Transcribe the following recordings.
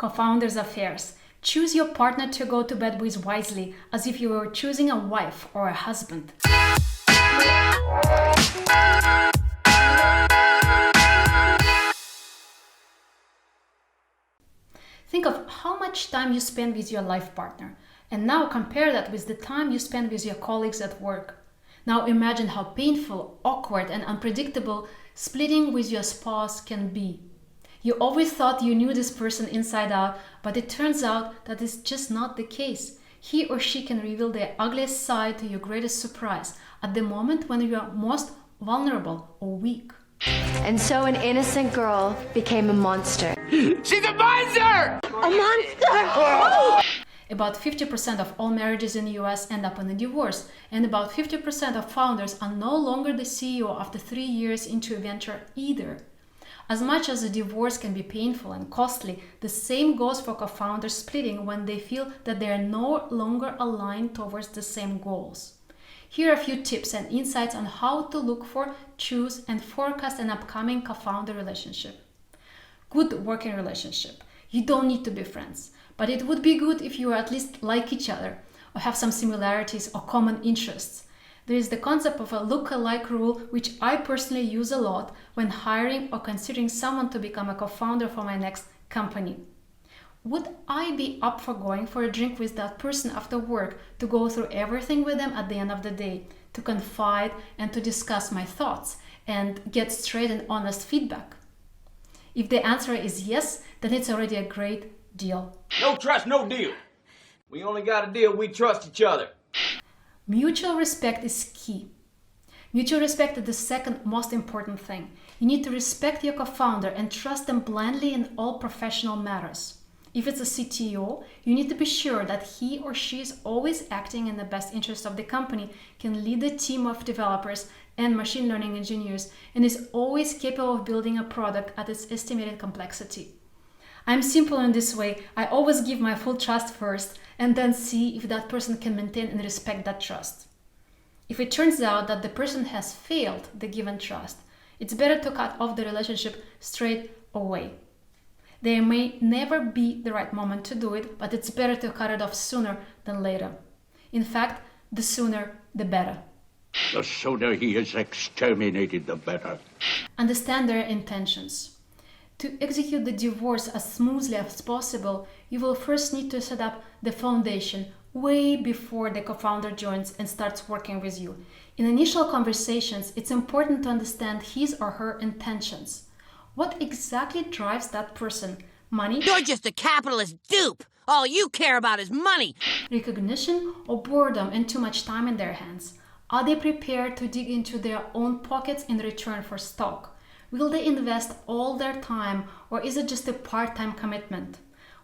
Co-founders affairs. Choose your partner to go to bed with wisely, as if you were choosing a wife or a husband. Think of how much time you spend with your life partner, and now compare that with the time you spend with your colleagues at work. Now imagine how painful, awkward, and unpredictable splitting with your spouse can be. You always thought you knew this person inside out, but it turns out that is just not the case. He or she can reveal their ugliest side to your greatest surprise at the moment when you are most vulnerable or weak. And so an innocent girl became a monster. She's a monster! A monster! About 50% of all marriages in the US end up in a divorce, and about 50% of founders are no longer the CEO after 3 years into a venture either. As much as a divorce can be painful and costly, the same goes for co-founders splitting when they feel that they are no longer aligned towards the same goals. Here are a few tips and insights on how to look for, choose, and forecast an upcoming co-founder relationship. Good working relationship. You don't need to be friends, but it would be good if you at least like each other or have some similarities or common interests. There is the concept of a look-alike rule, which I personally use a lot when hiring or considering someone to become a co-founder for my next company. Would I be up for going for a drink with that person after work to go through everything with them at the end of the day, to confide and to discuss my thoughts and get straight and honest feedback? If the answer is yes, then it's already a great deal. No trust, no deal. We only got a deal, we trust each other. Mutual respect is key. Mutual respect is the second most important thing. You need to respect your co-founder and trust them blindly in all professional matters. If it's a CTO, you need to be sure that he or she is always acting in the best interest of the company, can lead a team of developers and machine learning engineers, and is always capable of building a product at its estimated complexity. I'm simple in this way. I always give my full trust first and then see if that person can maintain and respect that trust. If it turns out that the person has failed the given trust, it's better to cut off the relationship straight away. There may never be the right moment to do it, but it's better to cut it off sooner than later. In fact, the sooner, the better. The sooner he is exterminated, the better. Understand their intentions. To execute the divorce as smoothly as possible, you will first need to set up the foundation way before the co-founder joins and starts working with you. In initial conversations, it's important to understand his or her intentions. What exactly drives that person? Money? You're just a capitalist dupe. All you care about is money. Recognition or boredom and too much time in their hands? Are they prepared to dig into their own pockets in return for stock? Will they invest all their time, or is it just a part-time commitment?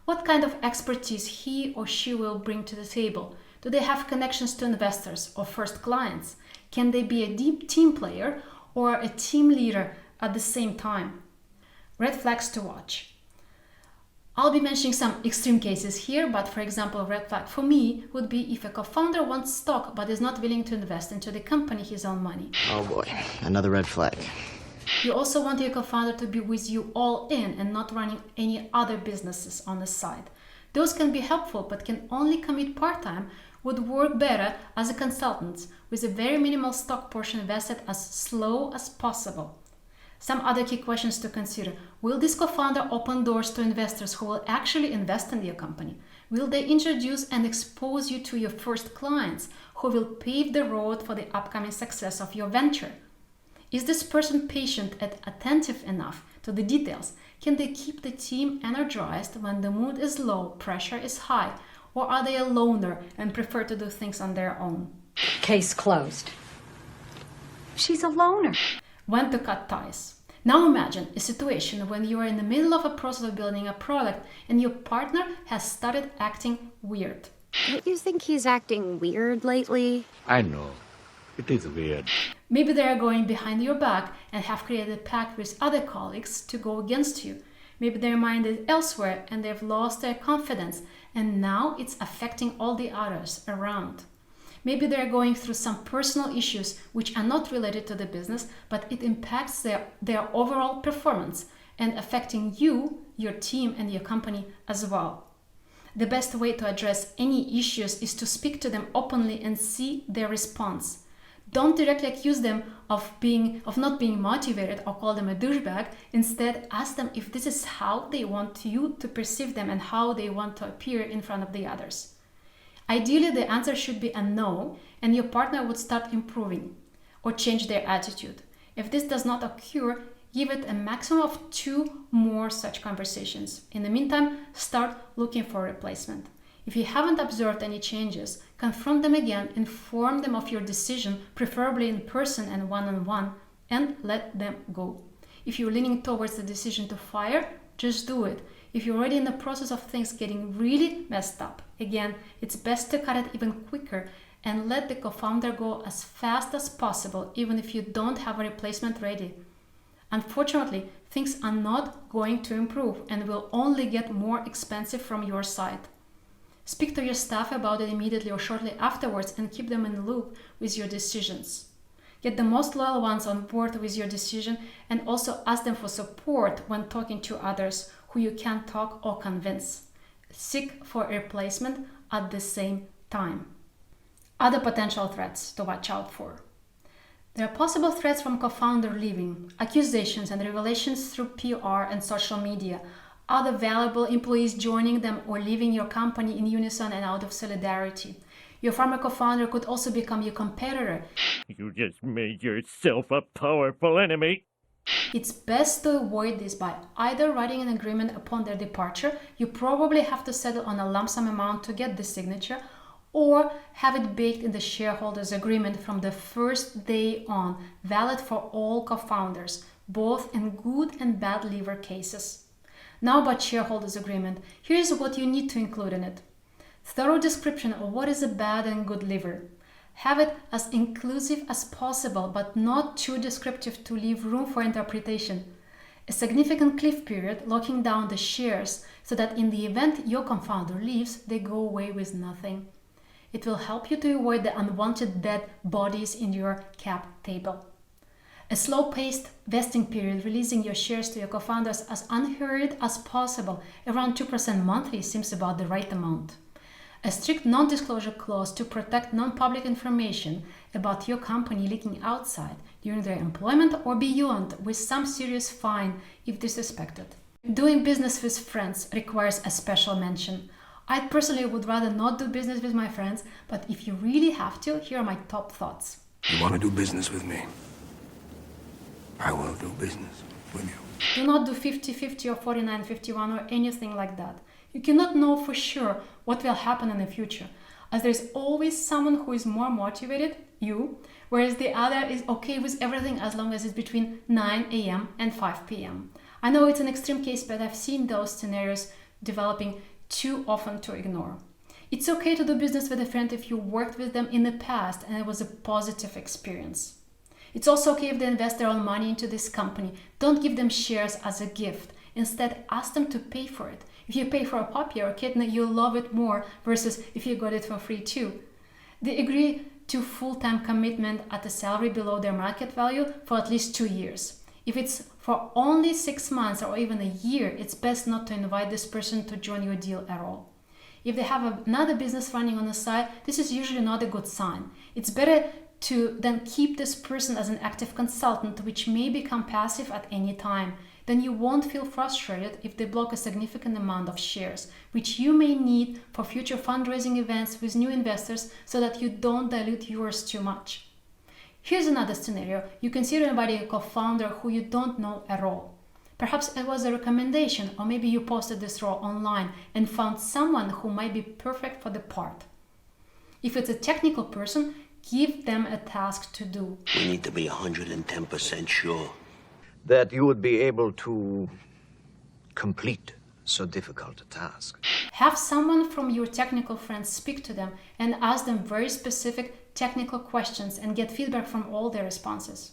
What kind of expertise he or she will bring to the table? Do they have connections to investors or first clients? Can they be a deep team player or a team leader at the same time? Red flags to watch. I'll be mentioning some extreme cases here, but for example, a red flag for me would be if a co-founder wants stock but is not willing to invest into the company his own money. Oh boy, another red flag. You also want your co-founder to be with you all in and not running any other businesses on the side. Those can be helpful, but can only commit part-time, would work better as a consultant with a very minimal stock portion vested as slow as possible. Some other key questions to consider. Will this co-founder open doors to investors who will actually invest in your company? Will they introduce and expose you to your first clients who will pave the road for the upcoming success of your venture? Is this person patient and attentive enough to the details? Can they keep the team energized when the mood is low, pressure is high, or are they a loner and prefer to do things on their own? Case closed. She's a loner. When to cut ties. Now imagine a situation when you are in the middle of a process of building a product and your partner has started acting weird. Don't you think he's acting weird lately? I know. It is weird. Maybe they are going behind your back and have created a pact with other colleagues to go against you. Maybe their mind is elsewhere and they've lost their confidence, and now it's affecting all the others around. Maybe they're going through some personal issues which are not related to the business, but it impacts their overall performance and affecting you your team and your company as well. The best way to address any issues is to speak to them openly and see their response. Don't directly accuse them of not being motivated or call them a douchebag. Instead, ask them if this is how they want you to perceive them and how they want to appear in front of the others. Ideally, the answer should be a no, and your partner would start improving or change their attitude. If this does not occur, give it a maximum of 2 more such conversations. In the meantime, start looking for a replacement. If you haven't observed any changes, confront them again, inform them of your decision, preferably in person and one-on-one, and let them go. If you're leaning towards the decision to fire, just do it. If you're already in the process of things getting really messed up, again, it's best to cut it even quicker and let the co-founder go as fast as possible, even if you don't have a replacement ready. Unfortunately, things are not going to improve and will only get more expensive from your side. Speak to your staff about it immediately or shortly afterwards and keep them in the loop with your decisions. Get the most loyal ones on board with your decision and also ask them for support when talking to others who you can't talk or convince. Seek for a replacement at the same time. Other potential threats to watch out for. There are possible threats from co-founder leaving, accusations and revelations through PR and social media, other valuable employees joining them or leaving your company in unison and out of solidarity. Your former co-founder could also become your competitor. You just made yourself a powerful enemy. It's best to avoid this by either writing an agreement upon their departure. You probably have to settle on a lump sum amount to get the signature, or have it baked in the shareholders agreement from the first day on, valid for all co-founders, both in good and bad leaver cases. Now about shareholders agreement, here's what you need to include in it. Thorough description of what is a bad and good leaver. Have it as inclusive as possible, but not too descriptive to leave room for interpretation. A significant cliff period, locking down the shares so that in the event your co-founder leaves, they go away with nothing. It will help you to avoid the unwanted dead bodies in your cap table. A slow-paced vesting period, releasing your shares to your co-founders as unhurried as possible, around 2% monthly seems about the right amount. A strict non-disclosure clause to protect non-public information about your company leaking outside during their employment or beyond, with some serious fine if disrespected. Doing business with friends requires a special mention. I personally would rather not do business with my friends, but if you really have to, here are my top thoughts. You want to do business with me? I will do business with you. Do not do 50-50 or 49-51 or anything like that. You cannot know for sure what will happen in the future, as there's always someone who is more motivated, you, whereas the other is okay with everything as long as it's between 9 a.m. and 5 p.m. I know it's an extreme case, but I've seen those scenarios developing too often to ignore. It's okay to do business with a friend if you worked with them in the past and it was a positive experience. It's also okay if they invest their own money into this company. Don't give them shares as a gift. Instead, ask them to pay for it. If you pay for a puppy or a kitten, you'll love it more versus if you got it for free too. They agree to full-time commitment at a salary below their market value for at least 2 years. If it's for only 6 months or even a year, it's best not to invite this person to join your deal at all. If they have another business running on the side, this is usually not a good sign. It's better to then keep this person as an active consultant, which may become passive at any time. Then you won't feel frustrated if they block a significant amount of shares, which you may need for future fundraising events with new investors so that you don't dilute yours too much. Here's another scenario. You consider inviting a co-founder who you don't know at all. Perhaps it was a recommendation, or maybe you posted this role online and found someone who might be perfect for the part. If it's a technical person, give them a task to do. We need to be 110% sure that you would be able to complete so difficult a task. Have someone from your technical friends speak to them and ask them very specific technical questions and get feedback from all their responses.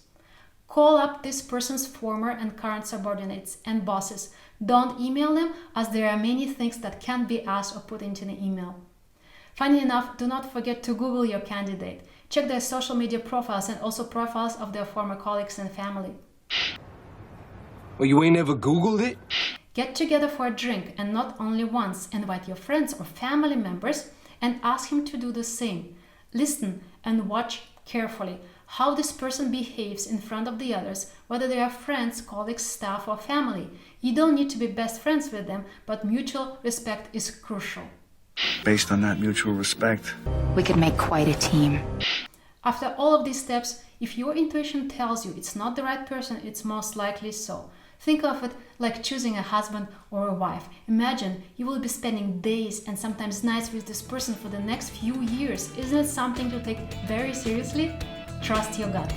Call up this person's former and current subordinates and bosses. Don't email them, as there are many things that can't be asked or put into the email. Finally enough, do not forget to Google your candidate. Check their social media profiles and also profiles of their former colleagues and family. Well, you ain't ever Googled it? Get together for a drink, and not only once. Invite your friends or family members and ask him to do the same. Listen and watch carefully how this person behaves in front of the others, whether they are friends, colleagues, staff, or family. You don't need to be best friends with them, but mutual respect is crucial. Based on that mutual respect, We could make quite a team. After all of these steps, if your intuition tells you it's not the right person, it's most likely so. Think of it like choosing a husband or a wife. Imagine you will be spending days and sometimes nights with this person for the next few years. Isn't it something to take very seriously? Trust your gut.